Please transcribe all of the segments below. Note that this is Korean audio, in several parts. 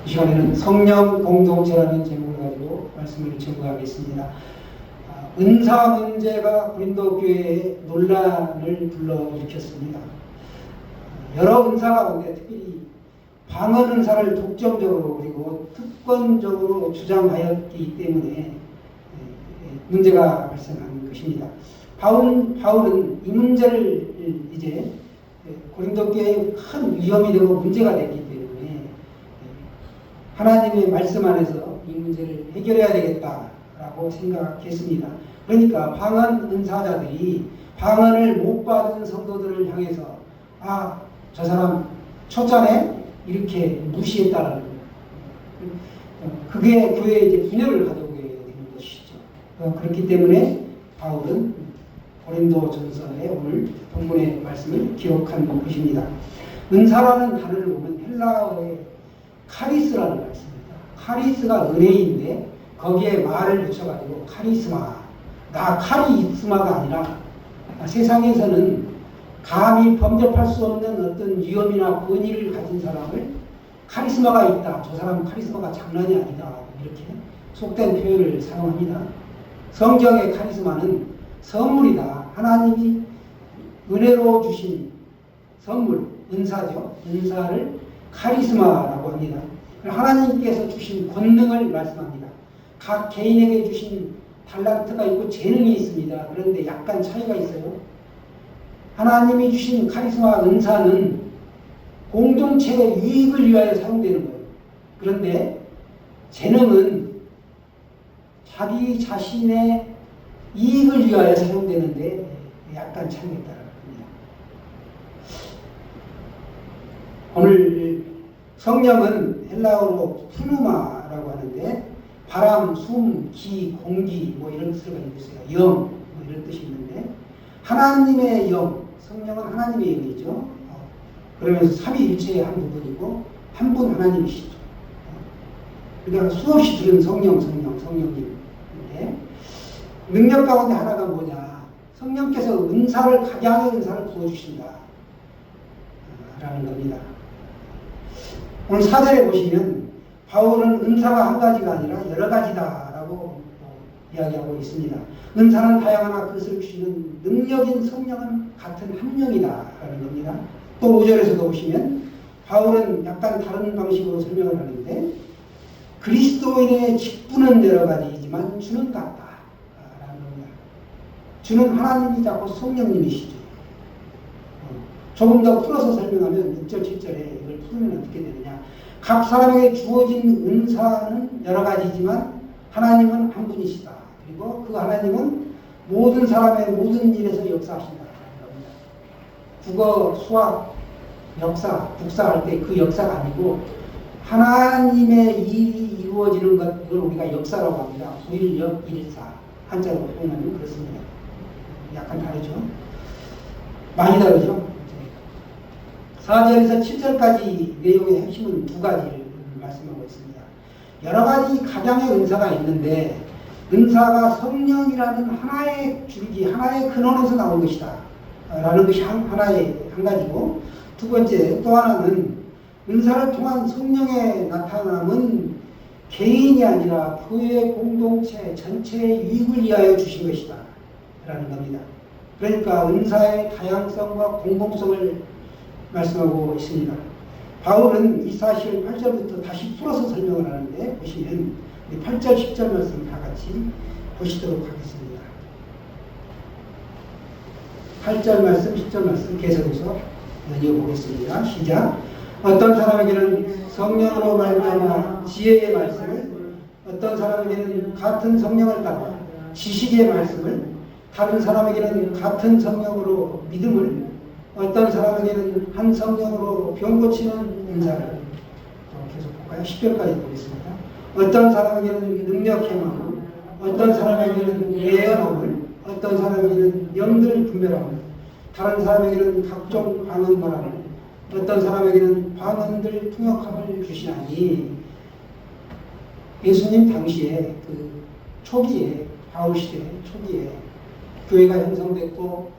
이 시간에는 성령 공동체라는 제목을 가지고 말씀을 전하겠습니다. 은사 문제가 고린도 교회에 논란을 불러일으켰습니다. 여러 은사 가운데 특히 방언 은사를 독점적으로 그리고 특권적으로 주장하였기 때문에 문제가 발생한 것입니다. 바울은 이 문제를 이제 고린도 교회에 큰 위험이 되고 문제가 됐기 때문에 하나님의 말씀 안에서 이 문제를 해결해야 되겠다라고 생각했습니다. 그러니까 방언 은사자들이 방언을 못 받은 성도들을 향해서 저 사람 초짜네? 이렇게 무시했다는 거예요. 그게 교회에 이제 분열을 가져오게 되는 것이죠. 그렇기 때문에 바울은 고린도전서에 오늘 본문의 말씀을 기록한 것입니다. 은사라는 단어를 보면 헬라어의 카리스라는 말씀입니다. 카리스가 은혜인데 거기에 말을 붙여가지고 카리스마, 카리스마가 아니라 세상에서는 감히 범접할 수 없는 어떤 위험이나 권위를 가진 사람을 카리스마가 있다. 저 사람 카리스마가 장난이 아니다. 이렇게 속된 표현을 사용합니다. 성경의 카리스마는 선물이다. 하나님이 은혜로 주신 선물, 은사죠. 은사를 카리스마라고 합니다. 하나님께서 주신 권능을 말씀합니다. 각 개인에게 주신 달란트가 있고 재능이 있습니다. 그런데 약간 차이가 있어요. 하나님이 주신 카리스마 은사는 공동체의 유익을 위하여 사용되는 거예요. 그런데 재능은 자기 자신의 이익을 위하여 사용되는데 약간 차이가 있다는 겁니다. 오늘 성령은 헬라어로 푸누마라고 하는데 바람, 숨, 기, 공기 이런 뜻을 가지고 있어요. 영 이런 뜻이 있는데 하나님의 영, 성령은 하나님의 영이죠. 그러면서 삼위일체의 한 부분이고 한 분 하나님이시죠. 그러니까 수없이 들은 성령님인데 능력 가운데 하나가 뭐냐? 성령께서 은사를 각양의 은사를 부어주신다 라는 겁니다. 오늘 4절에 보시면 바울은 은사가 한 가지가 아니라 여러 가지다라고 이야기하고 있습니다. 은사는 다양하나 그것을 주시는 능력인 성령은 같은 한 명이다라는 겁니다. 또 5절에서도 보시면 바울은 약간 다른 방식으로 설명을 하는데 그리스도인의 직분은 여러 가지이지만 주는 같다라는 겁니다. 주는 하나님이자 곧 성령님이시죠. 조금 더 풀어서 설명하면 6절, 7절에 이걸 풀면 어떻게 되느냐. 각 사람에게 주어진 은사는 여러 가지지만 하나님은 한 분이시다. 그리고 그 하나님은 모든 사람의 모든 일에서 역사하신다. 국어, 수학, 역사, 국사할 때 그 역사가 아니고 하나님의 일이 이루어지는 것, 이걸 우리가 역사라고 합니다. 부일역 일사, 한자로 표현하면 그렇습니다. 약간 다르죠? 많이 다르죠? 4절에서 7절까지 내용의 핵심은 두 가지를 말씀하고 있습니다. 여러 가지 각양의 은사가 있는데 은사가 성령이라는 하나의 줄기, 하나의 근원에서 나온 것이다 라는 것이 한 가지고, 두 번째 또 하나는 은사를 통한 성령의 나타남은 개인이 아니라 교회 공동체 전체의 유익을 위하여 주신 것이다 라는 겁니다. 그러니까 은사의 다양성과 공공성을 말씀하고 있습니다. 바울은 이 사실을 8절부터 다시 풀어서 설명을 하는데 보시면 8절, 10절 말씀 다 같이 보시도록 하겠습니다. 8절 말씀, 10절 말씀 계속해서 이어보겠습니다. 시작. 어떤 사람에게는 성령으로 말미암아 지혜의 말씀을, 어떤 사람에게는 같은 성령을 따라 지식의 말씀을, 다른 사람에게는 같은 성령으로 믿음을, 어떤 사람에게는 한 성령으로 병 고치는 은사를. 계속 볼까요? 10절까지 보겠습니다. 어떤 사람에게는 능력 행함을, 어떤 사람에게는 예언함을, 어떤 사람에게는 영들 분별함을, 다른 사람에게는 각종 방언 말함을, 어떤 사람에게는 방언들 통역함을 주시나니. 예수님 당시에 그 초기에, 바울 시대 초기에 교회가 형성됐고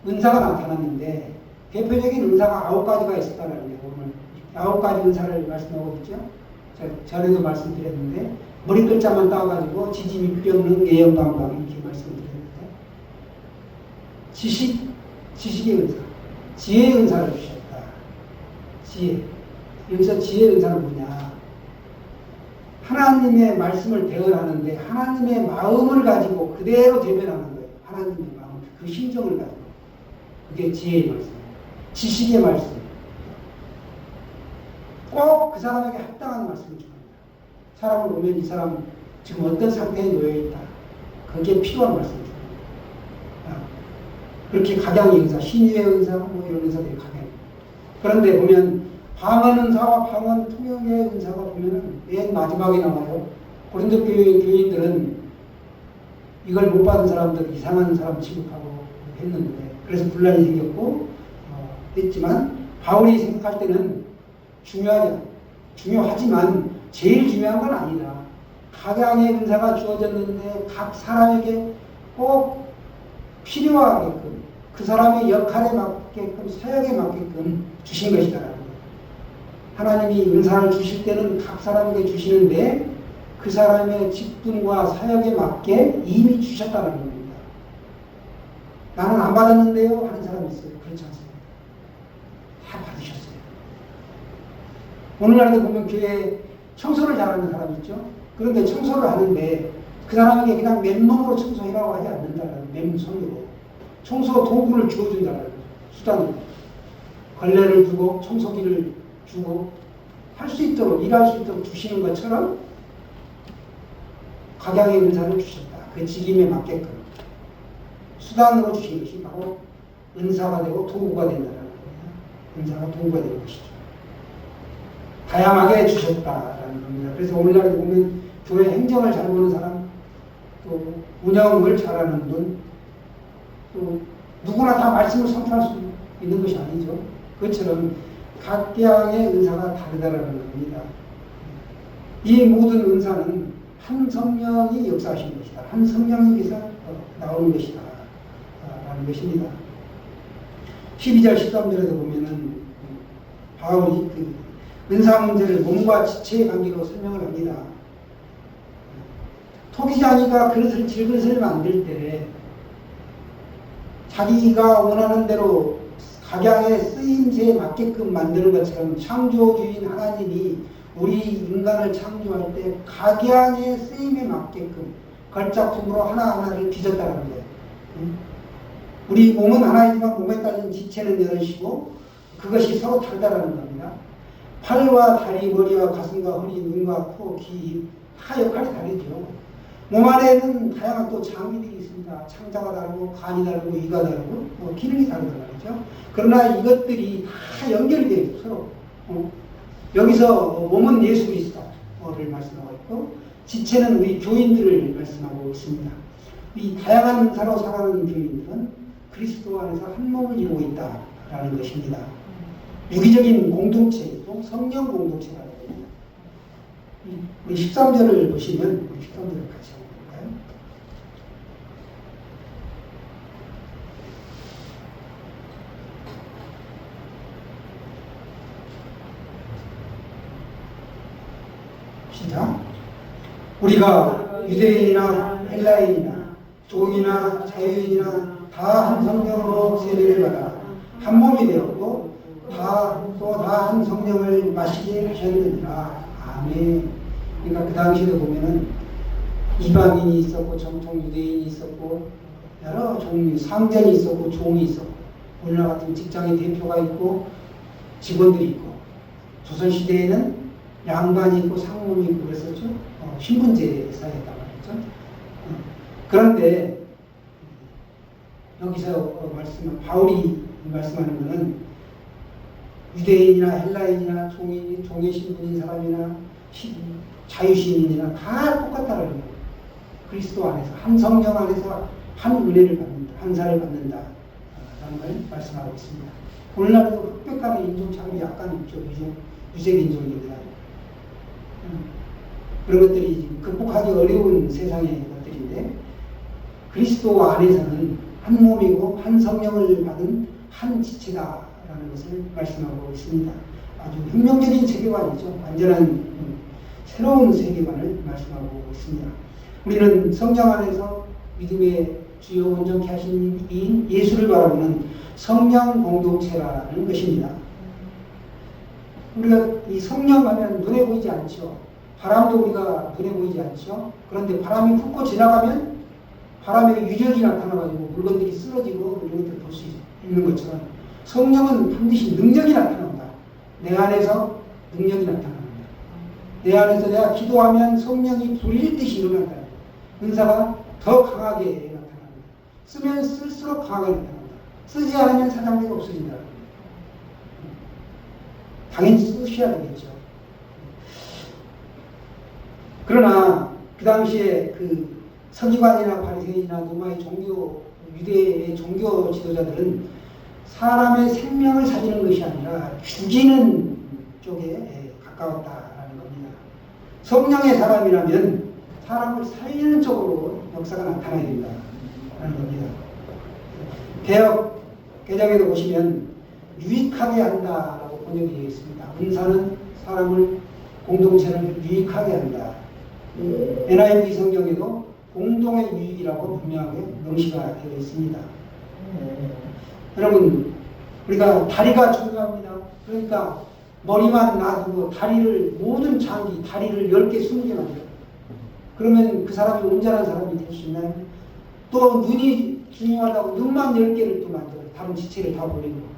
은사가 나타났는데 대표적인 은사가 9가지가 있었다는 게 오늘 9가지 은사를 말씀하고 있죠. 전에도 말씀드렸는데 머리 글자만 따가지고 지지미병는 예언방방 이렇게 말씀드렸는데 지식의 은사, 지혜의 은사를 주셨다. 지혜. 여기서 지혜의 은사는 뭐냐? 하나님의 말씀을 대언하는데 하나님의 마음을 가지고 그대로 대변하는 거예요. 하나님의 마음, 그 심정을 가지고. 그게 지혜의 말씀, 지식의 말씀. 꼭 그 사람에게 합당한 말씀을 줍니다. 사람을 보면 이 사람 지금 어떤 상태에 놓여있다. 그게 필요한 말씀을 줍니다. 그렇게 각양의 은사, 신유의 은사, 뭐 이런 은사들이 각양. 그런데 보면 방언 은사와 방언 통역의 은사가 보면은 맨 마지막에 나와요. 고린도 교인들은 이걸 못 받은 사람들 이상한 사람 취급하고 했는데 그래서 분란이 생겼고 했지만 바울이 생각할 때는 중요하지만 제일 중요한 건 아니다. 각양의 은사가 주어졌는데 각 사람에게 꼭 필요하게끔 그 사람의 역할에 맞게끔 사역에 맞게끔 주신 것이다. 하나님이 은사를 주실 때는 각 사람에게 주시는데 그 사람의 직분과 사역에 맞게 이미 주셨다는 겁니다. 나는 안 받았는데요 하는 사람이 있어요. 그렇지 않습니다. 다 받으셨어요. 오늘날도 보면 교회에 청소를 잘하는 사람이 있죠. 그런데 청소를 하는데 그 사람에게 그냥 맨몸으로 청소해라고 하지 않는다는 맨손으로 청소 도구를 주어준다는 수단으로 걸레를 주고 청소기를 주고 할 수 있도록 일할 수 있도록 주시는 것처럼 각양의 은사를 주셨다. 그 직임에 맞게끔 수단으로 주신 것이 바로 은사가 되고 도구가 된다는 겁니다. 은사가 도구가 되는 것이죠. 다양하게 주셨다라는 겁니다. 그래서 오늘날에 보면 교회 행정을 잘 보는 사람, 또 운영을 잘하는 분, 또 누구나 다 말씀을 선포할 수 있는 것이 아니죠. 그것처럼 각양의 은사가 다르다라는 겁니다. 이 모든 은사는 한 성령이 역사하신 것이다. 한 성령에게서 나오는 것이다. 라는 것입니다. 12절, 13절에도 보면은 바울이 그 은사 문제를 몸과 지체의 관계로 설명을 합니다. 토기장이가 그릇을 질그릇을 만들 때 자기가 원하는 대로 각양의 쓰임새에 맞게끔 만드는 것처럼 창조주인 하나님이 우리 인간을 창조할 때 각양의 쓰임에 맞게끔 걸작품으로 하나하나를 빚었다는 거예요. 우리 몸은 하나이지만 몸에 따른 지체는 여럿이고 그것이 서로 다르다는 겁니다. 팔과 다리, 머리와 가슴과 허리, 눈과 코, 귀, 다 역할이 다르죠. 몸 안에는 다양한 또 장기들이 있습니다. 창자가 다르고 간이 다르고 이가 다르고 기능이 다르단 말이죠. 그러나 이것들이 다 연결이 되어 있고 서로 여기서 몸은 예수 그리스도를 말씀하고 있고 지체는 우리 교인들을 말씀하고 있습니다. 이 다양한 은사로 살아가는 교인들은 그리스도 안에서 한 몸을 이루고 있다라는 것입니다. 유기적인 공동체이고 성령 공동체라는 겁니다. 우리 13절을 보시면 우리 13절을 같이 한번 볼까요? 시작. 우리가 유대인이나 헬라인이나 종이나 자유인이나 다 한 성령으로 세례를 받아 한 몸이 되었고 또 다 한 성령을 마시게 하셨느니라. 아멘. 그러니까 그 당시에도 보면은 이방인이 있었고 정통 유대인이 있었고 여러 종류 상전이 있었고 종이 있었고 오늘날 같은 직장의 대표가 있고 직원들이 있고 조선시대에는 양반이 있고 상문이 있고 그랬었죠. 신분제 사회였단 말이죠. 그런데 여기서 바울이 말씀하는 것은 유대인이나 헬라인이나 종의 신분인 사람이나 자유신인이나 다 똑같다는 거예요. 그리스도 안에서 한 성령 안에서 한 은혜를 받는다, 한 살을 받는다 라는 걸 말씀하고 있습니다. 오늘날도 흑백간의 인종차별이 약간 있죠. 유색인종입니다. 그런 것들이 극복하기 어려운 세상의 것들인데 그리스도 안에서는 한 몸이고 한 성령을 받은 한 지체다라는 것을 말씀하고 있습니다. 아주 혁명적인 세계관이죠. 완전한 새로운 세계관을 말씀하고 있습니다. 우리는 성령 안에서 믿음의 주요 온전케 하신 이인 예수를 바라보는 성령 공동체라는 것입니다. 우리가 이 성령 하면 눈에 보이지 않죠. 바람도 우리가 눈에 보이지 않죠. 그런데 바람이 훑고 지나가면 바람의 유력이 나타나가지고 물건들이 쓰러지고 이런 것들을 볼 수 있는 것처럼 성령은 반드시 능력이 나타납니다. 내 안에서 능력이 나타납니다. 내 안에서 내가 기도하면 성령이 불일 듯이 일어난다. 은사가 더 강하게 나타납니다. 쓰면 쓸수록 강하게 나타납니다. 쓰지 않으면 사장되가 없어진다. 당연히 쓰셔야 되겠죠. 그러나 그 당시에 그 서기관이나 바리새인이나 로마의 유대의 종교 지도자들은 사람의 생명을 살리는 것이 아니라 죽이는 쪽에 가까웠다라는 겁니다. 성령의 사람이라면 사람을 살리는 쪽으로 역사가 나타나야 된다라는 겁니다. 개역 개정에도 보시면 유익하게 한다라고 번역이 되어 있습니다. 은사는 사람을 공동체를 유익하게 한다. NIV 성경에도 공동의 유익이라고 분명하게 명시가 되어 있습니다. 여러분, 우리가 다리가 중요합니다. 그러니까 머리만 놔두고 모든 장기, 다리를 10개, 20개 만들어요. 그러면 그 사람이 온전한 사람이 될 수 있나요? 또 눈이 중요하다고 눈만 10개를 또 만들어요. 다른 지체를 다 버리고.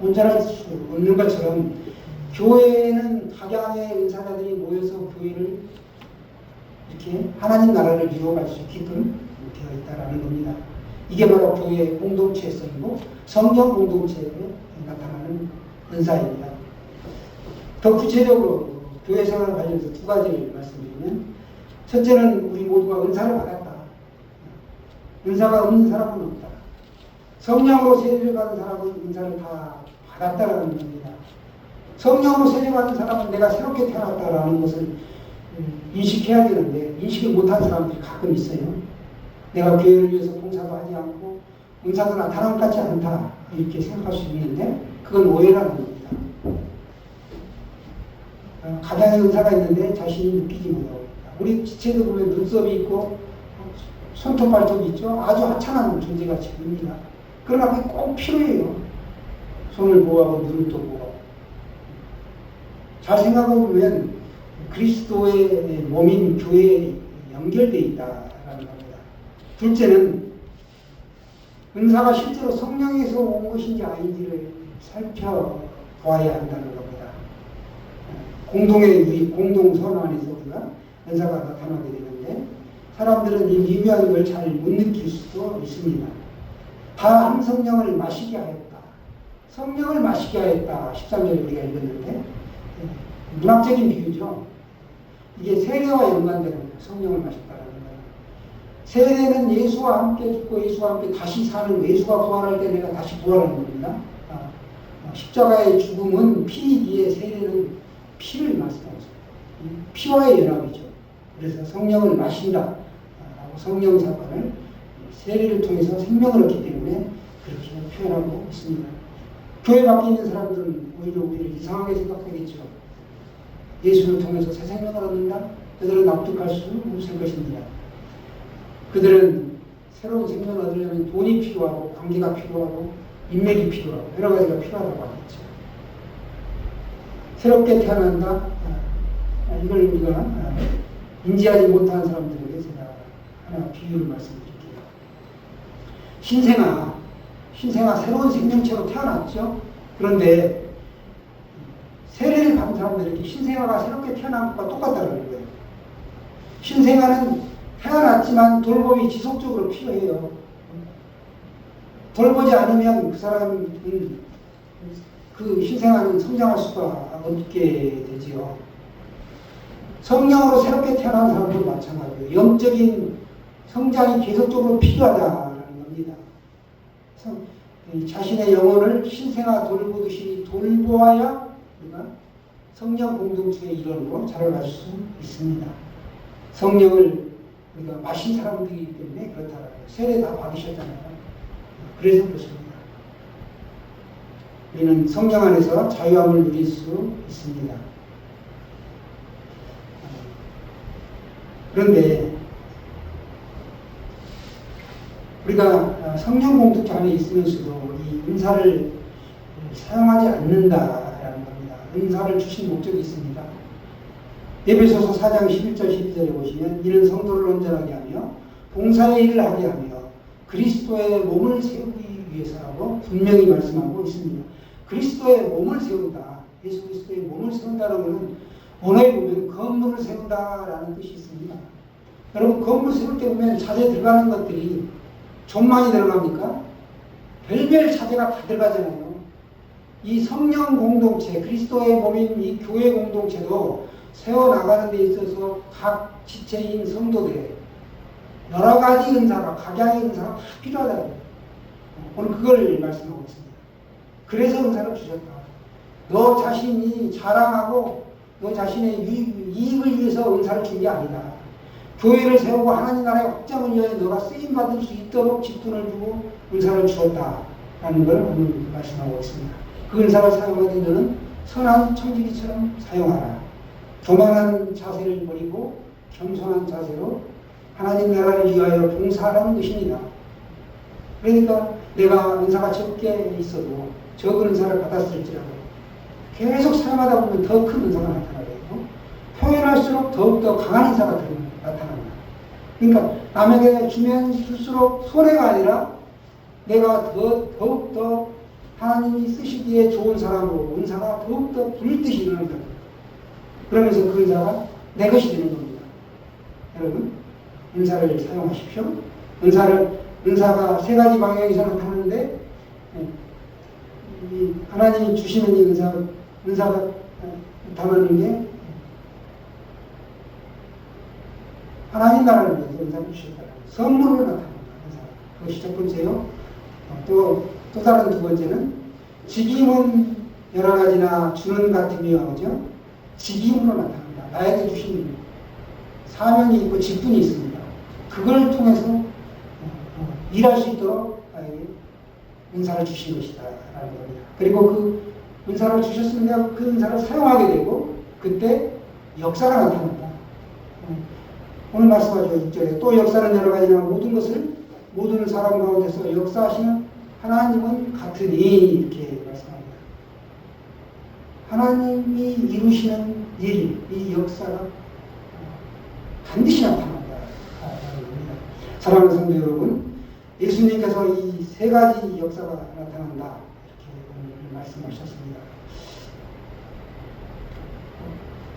온전할 수 없는 것처럼 교회에는 각양의 은사자들이 모여서 교회를 이렇게 하나님 나라를 이루어갈 수 있게끔 되어 있다는 겁니다. 이게 바로 교회의 공동체성이고 성령 공동체에 나타나는 은사입니다. 더 구체적으로 교회 생활 관련해서 두 가지를 말씀드리면, 첫째는 우리 모두가 은사를 받았다. 은사가 없는 사람은 없다. 성령으로 세례를 받은 사람은 은사를 다 받았다라는 겁니다. 성령으로 세례받은 사람은 내가 새롭게 태어났다라는 것을 인식해야 되는데 인식을 못한 사람들이 가끔 있어요. 내가 교회를 위해서 봉사도 하지 않고 은사도 나타난 것 같지 않다 이렇게 생각할 수 있는데 그건 오해라는 겁니다. 가장의 은사가 있는데 자신이 느끼지 못하고 있다. 우리 지체도 보면 눈썹이 있고 손톱 발톱이 있죠. 아주 하찮은 존재같이 보입니다. 그러나 그게 꼭 필요해요. 손을 보호하고 눈을 또 보호하고. 잘 생각해 보면 그리스도의 몸인 교회에 연결되어 있다라는 겁니다. 둘째는 은사가 실제로 성령에서 온 것인지 아닌지를 살펴봐야 한다는 겁니다. 공동의 유익, 공동선 안에서 우리가 은사가 나타나게 되는데 사람들은 이 미묘한 걸 잘 못 느낄 수도 있습니다. 다 한 성령을 마시게 하였다. 성령을 마시게 하였다. 13절에 우리가 읽었는데 문학적인 비유죠. 이게 세례와 연관되는 거예요. 성령을 마셨다는 거예요. 세례는 예수와 함께 죽고 예수와 함께 다시 사는, 예수가 부활할 때 내가 다시 부활하는 겁니다. 십자가의 죽음은 피이기에 세례는 피를 말씀하고 있습니다. 피와의 연합이죠. 그래서 성령을 마신다. 성령 사건을 세례를 통해서 생명을 얻기 때문에 그렇게 표현하고 있습니다. 교회 밖에 있는 사람들은 오히려 우리를 이상하게 생각하겠죠. 예수를 통해서 새 생명을 얻는다? 그들은 납득할 수 없을 것입니다. 그들은 새로운 생명을 얻으려면 돈이 필요하고 관계가 필요하고 인맥이 필요하고 여러 가지가 필요하다고 하겠죠. 새롭게 태어난다? 이걸 우리가 인지하지 못하는 사람들에게 제가 하나 비유를 말씀드릴게요. 신생아 새로운 생명체로 태어났죠. 그런데 세례를 받은 사람들에게 신생아가 새롭게 태어난 것과 똑같다는 거예요. 신생아는 태어났지만 돌봄이 지속적으로 필요해요. 돌보지 않으면 그 사람은 그 신생아는 성장할 수가 없게 되지요. 성령으로 새롭게 태어난 사람도 마찬가지예요. 영적인 성장이 계속적으로 필요하다는 겁니다. 자신의 영혼을 신생아 돌보듯이 돌보아야 우리가 성령 공동체의 일원으로 자라갈 수 있습니다. 성령을 우리가 마신 사람들이기 때문에 그렇다고요. 세례 다 받으셨잖아요. 그래서 그렇습니다. 우리는 성령 안에서 자유함을 누릴 수 있습니다. 그런데 우리가 성령 공동체 안에 있으면서도 이 은사를 사용하지 않는다라는 겁니다. 은사를 주신 목적이 있습니다. 에베소서 4장 11절 12절에 보시면 이는 성도를 온전하게 하며 봉사의 일을 하게 하며 그리스도의 몸을 세우기 위해서라고 분명히 말씀하고 있습니다. 그리스도의 몸을 세운다. 예수 그리스도의 몸을 세운다는 것은 원어에 보면 건물을 세운다라는 뜻이 있습니다. 여러분 건물 세울 때 보면 자재 들어가는 것들이 좀 많이 들어갑니까? 별별 자재가 다 들어가잖아요. 이 성령 공동체, 그리스도의 몸인 이 교회 공동체도 세워나가는 데 있어서 각 지체인 성도들의 여러 가지 은사가, 각양의 은사가 다 필요하다는 오늘 그걸 말씀하고 있습니다. 그래서 은사를 주셨다. 너 자신이 자랑하고 너 자신의 이익을 위해서 은사를 준 게 아니다. 교회를 세우고 하나님 나라의 확장을 위하여 너가 쓰임받을 수 있도록 직분을 주고 은사를 주었다라는 걸 오늘 말씀하고 있습니다. 그 은사를 사용하되 너는 선한 청지기처럼 사용하라. 교만한 자세를 버리고 겸손한 자세로 하나님 나라를 위하여 봉사하라는 것입니다. 그러니까 내가 은사가 적게 있어도 적은 은사를 받았을지라도 계속 사용하다 보면 더 큰 은사가 나타나고 표현할수록 더욱더 강한 은사가 나타납니다. 그러니까 남에게 주면 줄수록 손해가 아니라 내가 더욱더 하나님이 쓰시기에 좋은 사람으로 은사가 더욱더 불듯이 일어나는 겁니다. 그러면서 그 은사가 내 것이 되는 겁니다. 여러분 은사를 사용하십시오. 은사가 세 가지 방향에서 나타나는데 하나님이 주시는 이 은사가 나타나는 게 하나님 나라를 위해서 은사를 주셨다. 선물로 나타납니다. 그것이 첫 번째요. 또 다른 두 번째는 직임은 여러 가지나 주는 같으며 그죠? 직임으로 나타납니다. 나에게 주신 사명이 있고 직분이 있습니다. 그걸 통해서 일할 수 있도록 나에게 은사를 주신 것이다 라는 겁니다. 그리고 그 은사를 주셨으면 내가 그 은사를 사용하게 되고 그때 역사가 나타난다. 오늘 말씀하죠. 6절에 또 역사는 여러 가지나 모든 사람 가운데서 역사하시는 하나님은 같으니 이렇게 말씀합니다. 하나님이 이루시는 일, 이 역사가 반드시 나타난다. 사랑하는 성도 여러분, 예수님께서 이 세 가지 역사가 나타난다. 이렇게 오늘 말씀하셨습니다.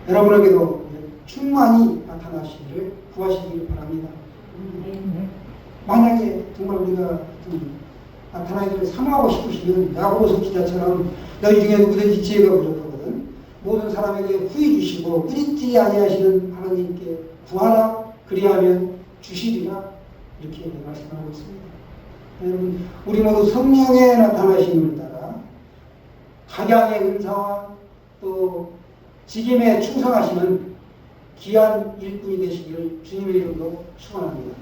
여러분에게도 충만히 나타나시기를 구하시길 바랍니다. 만약에 정말 우리가 나타나기를 사모하고 싶으시면 야고보서 기자처럼 너희 중에 누구든지 지혜가 부족하거든 모든 사람에게 후히 주시고 끊이지 아니하시는 하나님께 구하라 그리하면 주시리라 이렇게 말씀하고 있습니다. 여러분 우리 모두 성령의 나타나심을 따라 각양의 은사와 또 직임에 충성하시는 귀한 일꾼이 되시기를 주님의 이름으로 축원합니다.